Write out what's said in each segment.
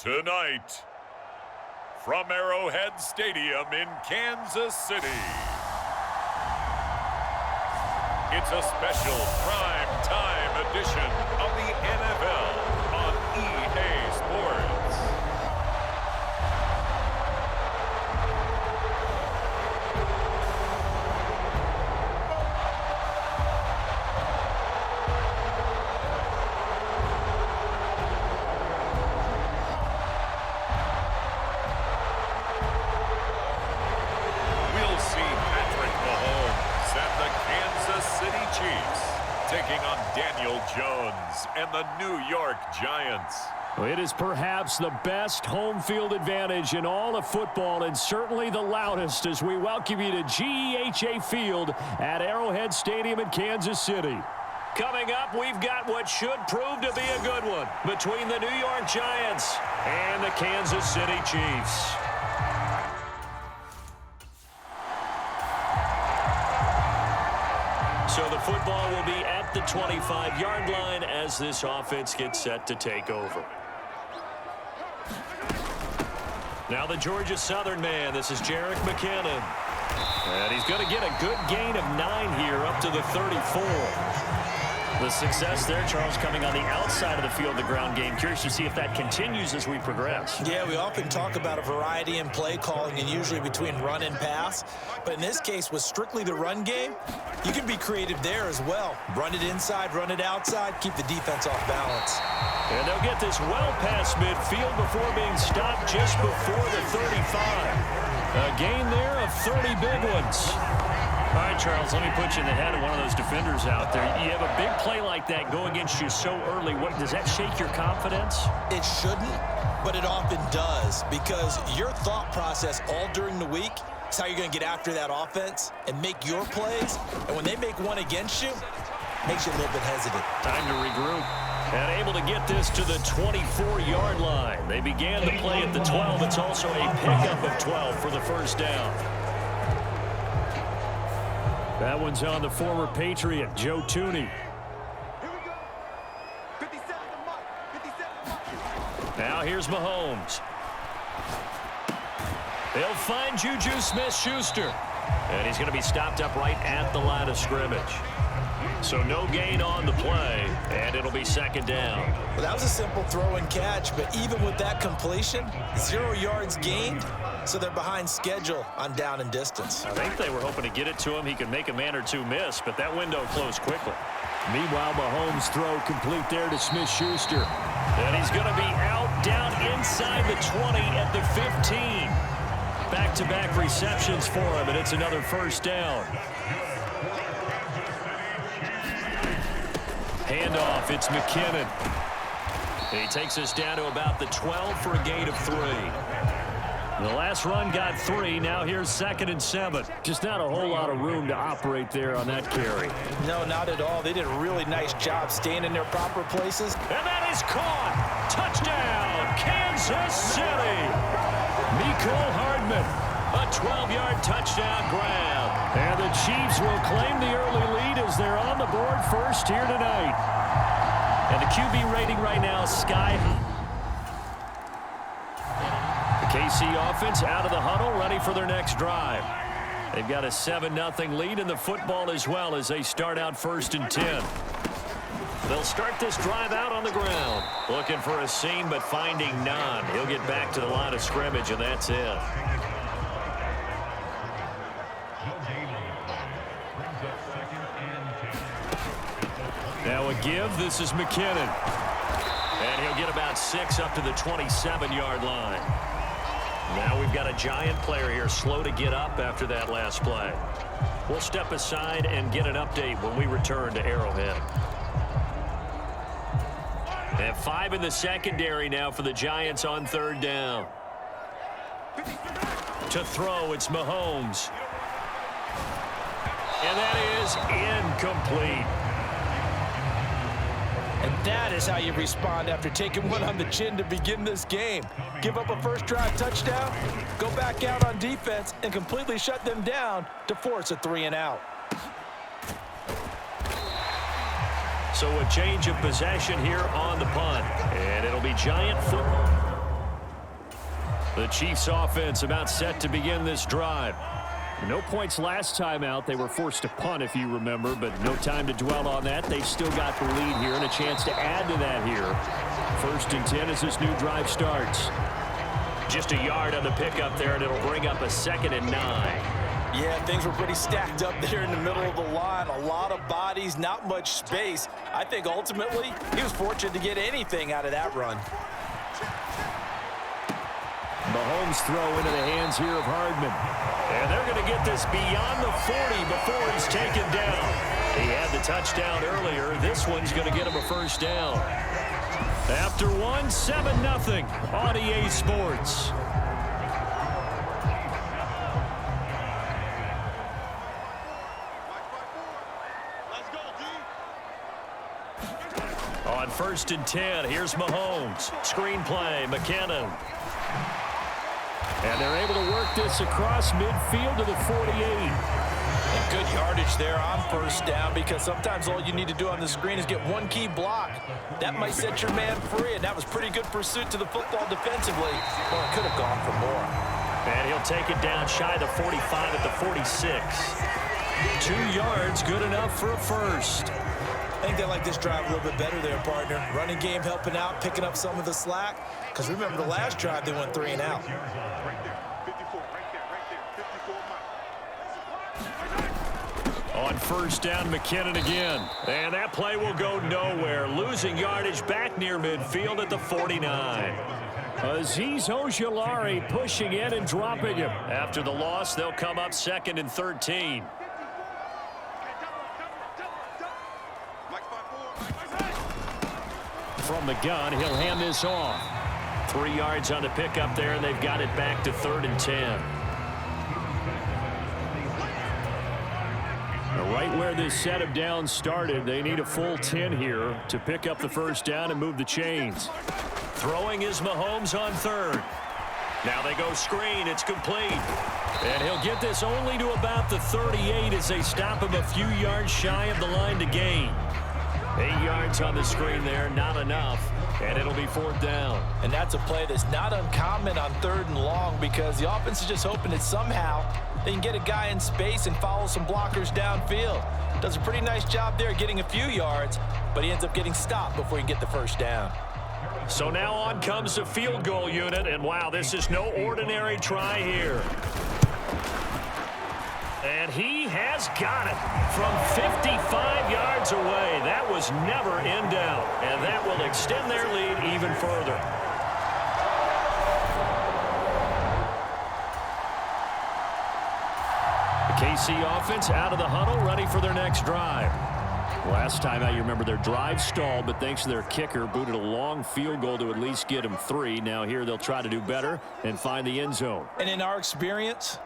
Tonight, from Arrowhead Stadium in Kansas City, it's a special prime time edition of the NFL on EA Sports. Taking on Daniel Jones and the New York Giants. It is perhaps the best home field advantage in all of football, and certainly the loudest, as we welcome you to GEHA Field at Arrowhead Stadium in Kansas City. Coming up, we've got what should prove to be a good one between the New York Giants and the Kansas City Chiefs. So the football will be at the 25-yard line as this offense gets set to take over. Now the Georgia Southern man, this is Jerick McKinnon. And he's going to get a good gain of 9 here up to the 34. The success there, Charles, coming on the outside of the field, the ground game. Curious to see if that continues as we progress. Yeah, we often talk about a variety in play calling and usually between run and pass. But in this case, with strictly the run game, you can be creative there as well. Run it inside, run it outside, keep the defense off balance. And they'll get this well past midfield before being stopped just before the 35. A gain there of 30 big ones. All right, Charles, let me put you in the head of one of those defenders out there. You have a big play like that go against you so early. What, does that shake your confidence? It shouldn't, but it often does, because your thought process all during the week is how you're going to get after that offense and make your plays. And when they make one against you, it makes you a little bit hesitant. Time to regroup. And able to get this to the 24-yard line. They began the play at the 12. It's also a pickup of 12 for the first down. That one's on the former Patriot, Joe Thuney. Now here's Mahomes. They'll find Juju Smith-Schuster. And he's going to be stopped up right at the line of scrimmage. So no gain on the play, and it'll be second down. Well, that was a simple throw and catch, but even with that completion, 0 yards gained, so they're behind schedule on down and distance. I think they were hoping to get it to him. He could make a man or two miss, but that window closed quickly. Meanwhile, Mahomes' throw complete there to Smith-Schuster. And he's going to be out down inside the 20 at the 15. Back-to-back receptions for him, and it's another first down. Handoff, it's McKinnon. He takes us down to about the 12 for a gain of 3. The last run got 3. Now here's 2nd and 7. Just not a whole lot of room to operate there on that carry. No, not at all. They did a really nice job staying in their proper places. And that is caught. Touchdown, Kansas City. Mecole Hardman, a 12-yard touchdown grab. And the Chiefs will claim the early lead as they're on the board first here tonight. And the QB rating right now, sky high. The KC offense out of the huddle, ready for their next drive. They've got a 7-0 lead in the football as well as they start out 1st and 10. They'll start this drive out on the ground. Looking for a seam, but finding none. He'll get back to the line of scrimmage, and that's it. Now a give. This is McKinnon. And he'll get about 6 up to the 27-yard line. Now we've got a Giant player here slow to get up after that last play. We'll step aside and get an update when we return to Arrowhead. And 5 in the secondary now for the Giants on 3rd down. To throw, it's Mahomes. And that is incomplete. And that is how you respond after taking one on the chin to begin this game. Give up a first drive touchdown, go back out on defense, and completely shut them down to force a 3-and-out. So a change of possession here on the punt. And it'll be Giant football. The Chiefs offense about set to begin this drive. No points last time out. They were forced to punt, if you remember, but no time to dwell on that. They've still got the lead here and a chance to add to that here. 1st and 10 as this new drive starts. Just a yard on the pickup there, and it'll bring up a 2nd and 9. Yeah, things were pretty stacked up there in the middle of the line. A lot of bodies, not much space. I think ultimately he was fortunate to get anything out of that run. Mahomes throw into the hands here of Hardman. And they're going to get this beyond the 40 before he's taken down. He had the touchdown earlier. This one's going to get him a first down. After one, 7-0 on EA Sports. On 1st and 10, here's Mahomes. Screen play, McKinnon. And they're able to work this across midfield to the 48. And good yardage there on 1st down, because sometimes all you need to do on the screen is get one key block. That might set your man free, and that was pretty good pursuit to the football defensively. Well, it could have gone for more. And he'll take it down shy of the 45 at the 46. 2 yards, good enough for a first. I think they like this drive a little bit better there, partner. Running game helping out, picking up some of the slack. Because remember, the last drive, they went 3-and-out. On 1st down, McKinnon again. And that play will go nowhere. Losing yardage back near midfield at the 49. Azeez Ojulari pushing in and dropping him. After the loss, they'll come up 2nd and 13. From the gun, he'll hand this off. 3 yards on the pickup there, and they've got it back to 3rd and 10. Right where this set of downs started, they need a full 10 here to pick up the first down and move the chains. Throwing is Mahomes on 3rd. Now they go screen. It's complete. And he'll get this only to about the 38 as they stop him a few yards shy of the line to gain. 8 yards on the screen there, not enough. And it'll be 4th down. And that's a play that's not uncommon on 3rd and long, because the offense is just hoping that somehow they can get a guy in space and follow some blockers downfield. Does a pretty nice job there getting a few yards, but he ends up getting stopped before he can get the first down. So now on comes the field goal unit, and wow, this is no ordinary try here. And he has got it from 55 yards away. That was never in doubt, and that will extend their lead even further. The KC offense out of the huddle, ready for their next drive. Last time out, you remember their drive stalled, but thanks to their kicker, booted a long field goal to at least get them 3. Now here they'll try to do better and find the end zone. And in our experience,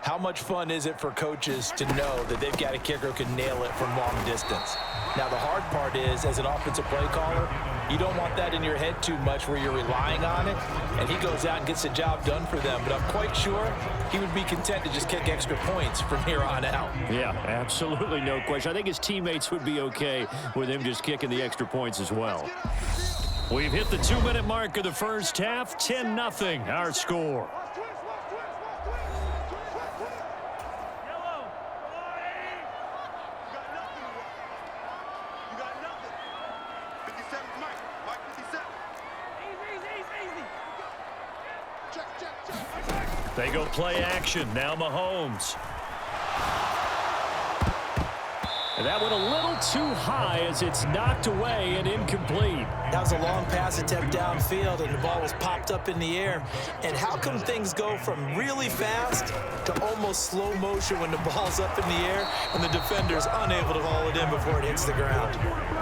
how much fun is it for coaches to know that they've got a kicker who can nail it from long distance? Now, the hard part is, as an offensive play caller, you don't want that in your head too much where you're relying on it, and he goes out and gets the job done for them. But I'm quite sure he would be content to just kick extra points from here on out. Yeah, absolutely no question. I think his teammates would be okay with him just kicking the extra points as well. We've hit the 2-minute mark of the first half. 10-0 our score. They go play action. Now Mahomes. And that went a little too high as it's knocked away and incomplete. That was a long pass attempt downfield, and the ball was popped up in the air. And how come things go from really fast to almost slow motion when the ball's up in the air and the defender's unable to haul it in before it hits the ground?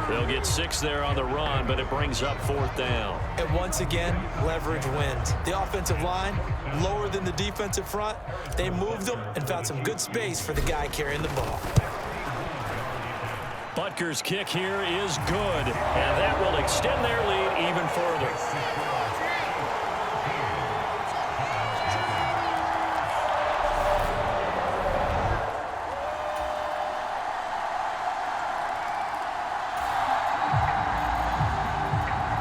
They'll get 6 there on the run, but it brings up 4th down. And once again, leverage wins. The offensive line, lower than the defensive front. They moved them and found some good space for the guy carrying the ball. Butker's kick here is good, and that will extend their lead even further.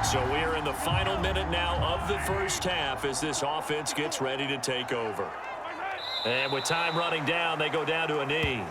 So we're in the final minute now of the first half as this offense gets ready to take over. And with time running down, they go down to a knee.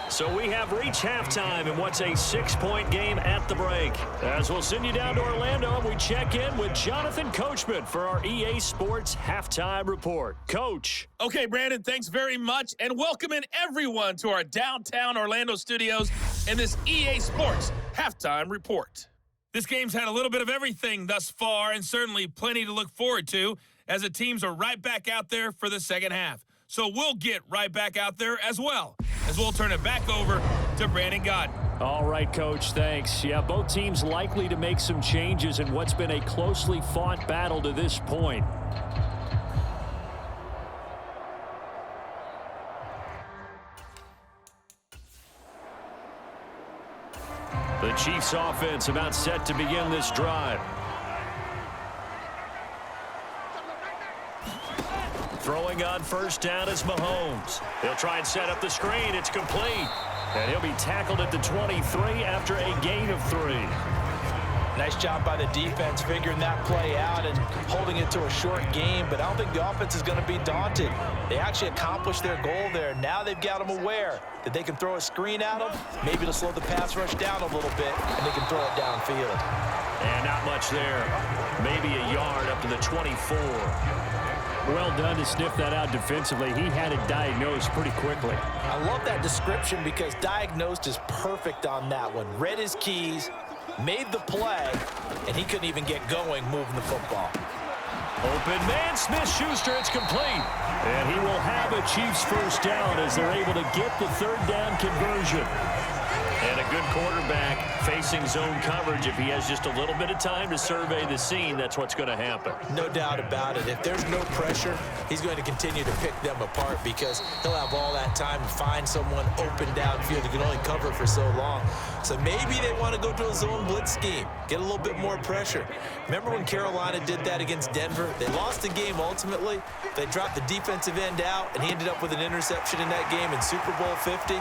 So we have reached halftime in what's a 6-point game at the break. As we'll send you down to Orlando, and we check in with Jonathan Coachman for our EA Sports Halftime Report. Coach. Okay, Brandon, thanks very much, and welcome in everyone to our downtown Orlando studios in this EA Sports Halftime Report. This game's had a little bit of everything thus far, and certainly plenty to look forward to as the teams are right back out there for the second half. So we'll get right back out there as well, as we'll turn it back over to Brandon Godden. All right, Coach, thanks. Yeah, both teams likely to make some changes in what's been a closely fought battle to this point. The Chiefs offense about set to begin this drive. Throwing on first down is Mahomes. He'll try and set up the screen. It's complete. And he'll be tackled at the 23 after a gain of 3. Nice job by the defense figuring that play out and holding it to a short game, but I don't think the offense is going to be daunted. They actually accomplished their goal there. Now they've got them aware that they can throw a screen at them, maybe to slow the pass rush down a little bit, and they can throw it downfield. And not much there. Maybe a yard up to the 24. Well done to sniff that out defensively. He had it diagnosed pretty quickly. I love that description because diagnosed is perfect on that one. Read his keys, made the play, and he couldn't even get going moving the football. Open man, Smith-Schuster, it's complete. And he will have a Chiefs first down as they're able to get the third down conversion. And a good quarterback facing zone coverage. If he has just a little bit of time to survey the scene, that's what's going to happen. No doubt about it. If there's no pressure, he's going to continue to pick them apart because he'll have all that time to find someone open downfield who can only cover for so long. So maybe they want to go to a zone blitz scheme, get a little bit more pressure. Remember when Carolina did that against Denver? They lost the game ultimately. They dropped the defensive end out, and he ended up with an interception in that game in Super Bowl 50.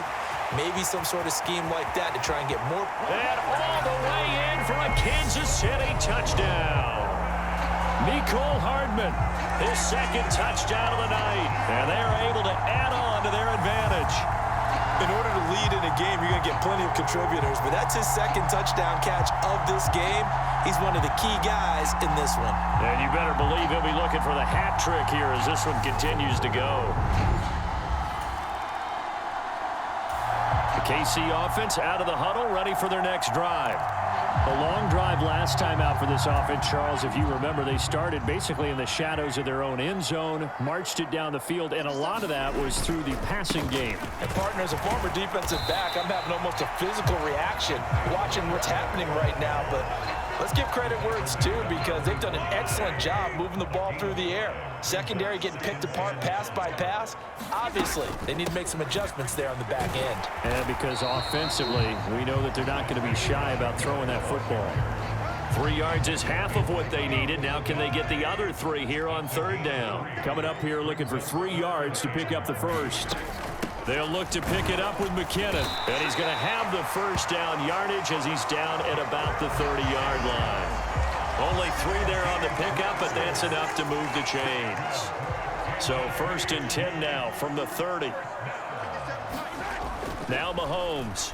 Maybe some sort of scheme like that to try and get more. And all the way in for a Kansas City touchdown. Mecole Hardman, his second touchdown of the night. And they're able to add on to their advantage. In order to lead in a game, you're going to get plenty of contributors, but that's his second touchdown catch of this game. He's one of the key guys in this one. And you better believe he'll be looking for the hat trick here as this one continues to go. KC offense out of the huddle, ready for their next drive. A long drive last time out for this offense, Charles. If you remember, they started basically in the shadows of their own end zone, marched it down the field, and a lot of that was through the passing game. And partner, as a former defensive back, I'm having almost a physical reaction watching what's happening right now, but let's give credit where it's due because they've done an excellent job moving the ball through the air. Secondary getting picked apart pass by pass. Obviously, they need to make some adjustments there on the back end. And because offensively, we know that they're not going to be shy about throwing that football. 3 yards is half of what they needed. Now can they get the other 3 here on third down? Coming up here looking for 3 yards to pick up the first. They'll look to pick it up with McKinnon. And he's going to have the first down yardage as he's down at about the 30-yard line. Only 3 there on the pickup, but that's enough to move the chains. So 1st and 10 now from the 30. Now Mahomes.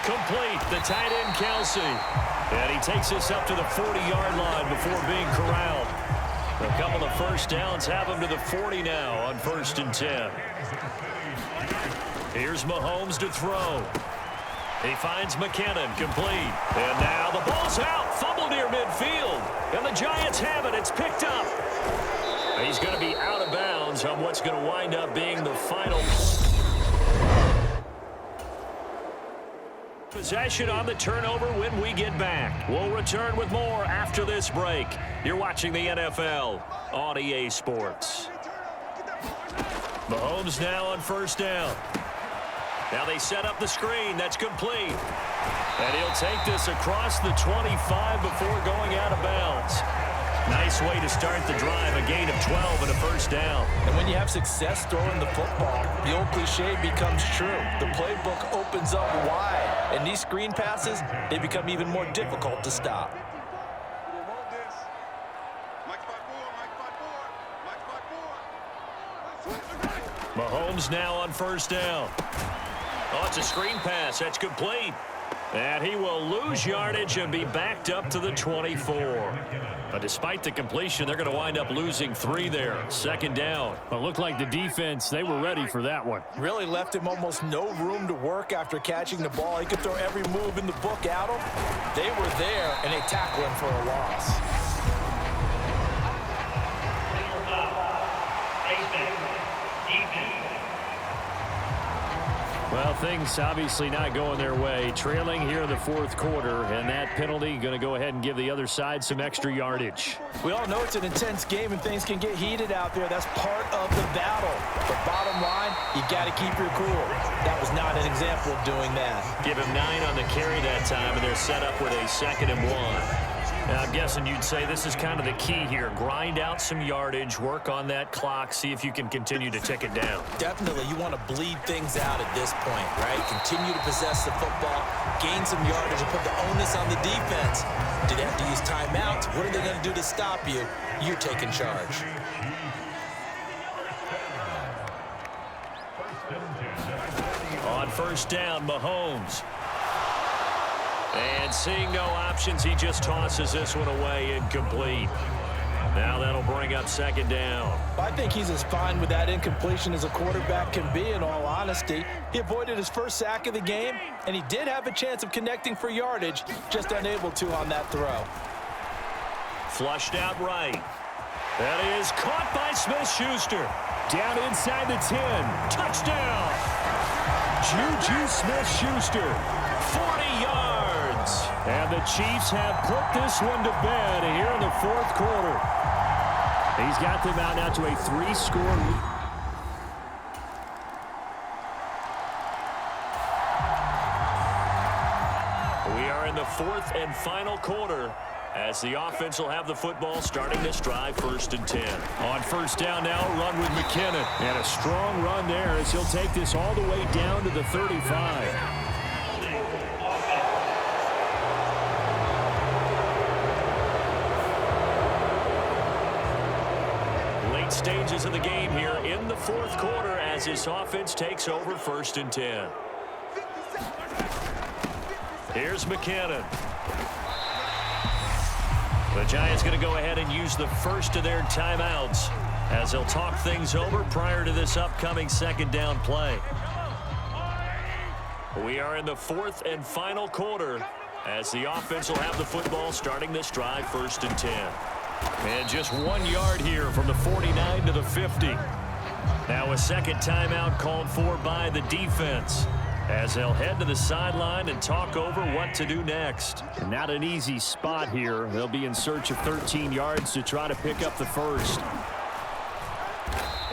Complete, the tight end Kelsey. And he takes us up to the 40-yard line before being corralled. A couple of first downs have him to the 40 now on 1st and 10. Here's Mahomes to throw. He finds McKinnon, complete. And now the ball's out, fumbled near midfield. And the Giants have it, it's picked up. He's going to be out of bounds on what's going to wind up being the final possession on the turnover when we get back. We'll return with more after this break. You're watching the NFL on EA Sports. Mahomes now on first down. Now they set up the screen. That's complete. And he'll take this across the 25 before going out of bounds. Nice way to start the drive. A gain of 12 and a first down. And when you have success throwing the football, the old cliche becomes true. The playbook opens up wide. And these screen passes, they become even more difficult to stop. Mahomes now on first down. Oh, it's a screen pass. That's complete. And he will lose yardage and be backed up to the 24. But despite the completion, they're going to wind up losing 3 there. Second down. Well, it looked like the defense, they were ready for that one. Really left him almost no room to work after catching the ball. He could throw every move in the book at him. They were there, and they tackle him for a loss. Well, things obviously not going their way. Trailing here in the fourth quarter, and that penalty going to go ahead and give the other side some extra yardage. We all know it's an intense game and things can get heated out there. That's part of the battle. But bottom line, you got to keep your cool. That was not an example of doing that. Give him 9 on the carry that time, and they're set up with a 2nd and 1. Now, I'm guessing you'd say this is kind of the key here. Grind out some yardage, work on that clock, see if you can continue to tick it down. Definitely, you want to bleed things out at this point, right? Continue to possess the football, gain some yardage, and put the onus on the defense. Do they have to use timeouts? What are they going to do to stop you? You're taking charge. On first down, Mahomes. And seeing no options, he just tosses this one away, incomplete. Now that'll bring up 2nd down. I think he's as fine with that incompletion as a quarterback can be, in all honesty. He avoided his first sack of the game, and he did have a chance of connecting for yardage, just unable to on that throw. Flushed out right. That is caught by Smith-Schuster. Down inside the 10. Touchdown! Juju Smith-Schuster. 40 yards. And the Chiefs have put this one to bed here in the fourth quarter. He's got them out now to a 3-score lead. We are in the 4th and final quarter as the offense will have the football starting this drive 1st and 10. On first down now, run with McKinnon. And a strong run there as he'll take this all the way down to the 35. Stages of the game here in the fourth quarter as this offense takes over 1st and 10. Here's McKinnon. The Giants going to go ahead and use the first of their timeouts as they'll talk things over prior to this upcoming 2nd down play. We are in the 4th and final quarter as the offense will have the football starting this drive 1st and 10. And just 1 yard here from the 49 to the 50. Now a 2nd timeout called for by the defense as they'll head to the sideline and talk over what to do next. And not an easy spot here. They'll be in search of 13 yards to try to pick up the first.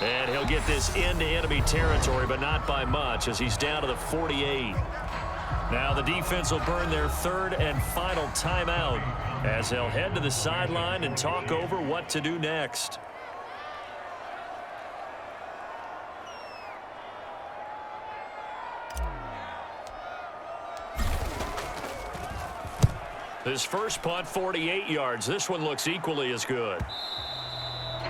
And he'll get this into enemy territory, but not by much as he's down to the 48. Now the defense will burn their 3rd and final timeout as they'll head to the sideline and talk over what to do next. His first punt, 48 yards. This one looks equally as good.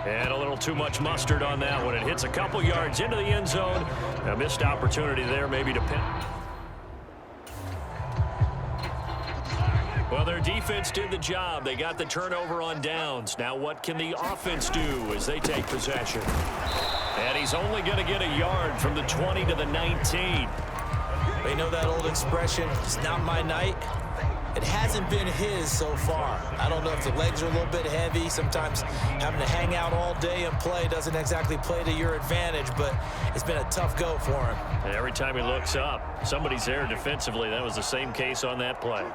And a little too much mustard on that one. It hits a couple yards into the end zone. A missed opportunity there maybe to pin. Well, their defense did the job. They got the turnover on downs. Now what can the offense do as they take possession? And he's only going to get a yard from the 20 to the 19. They know that old expression, it's not my night. It hasn't been his so far. I don't know if the legs are a little bit heavy. Sometimes having to hang out all day and play doesn't exactly play to your advantage, but it's been a tough go for him. And every time he looks up, somebody's there defensively. That was the same case on that play.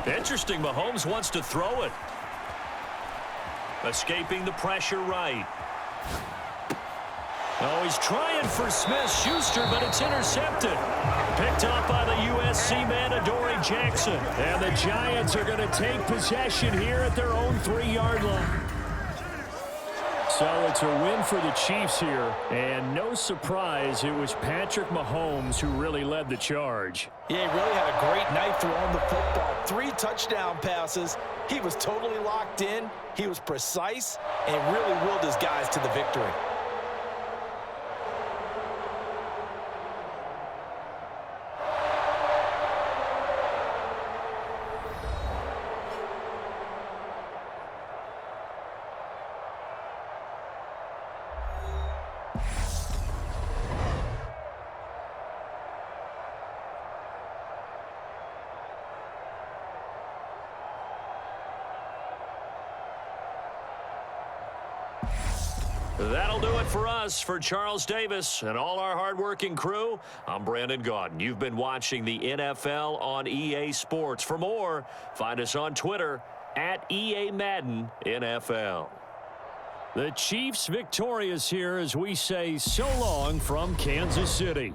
Interesting, Mahomes wants to throw it. Escaping the pressure right. Oh, he's trying for Smith-Schuster, but it's intercepted. Picked up by the USC man, Adoree Jackson. And the Giants are going to take possession here at their own 3-yard line. So it's a win for the Chiefs here. And no surprise, it was Patrick Mahomes who really led the charge. Yeah, he really had a great night throwing the football. 3 touchdown passes. He was totally locked in. He was precise and really willed his guys to the victory. That'll do it for us. For Charles Davis and all our hardworking crew, I'm Brandon Gaudin. You've been watching the NFL on EA Sports. For more, find us on Twitter at EA Madden NFL. The Chiefs victorious here as we say so long from Kansas City.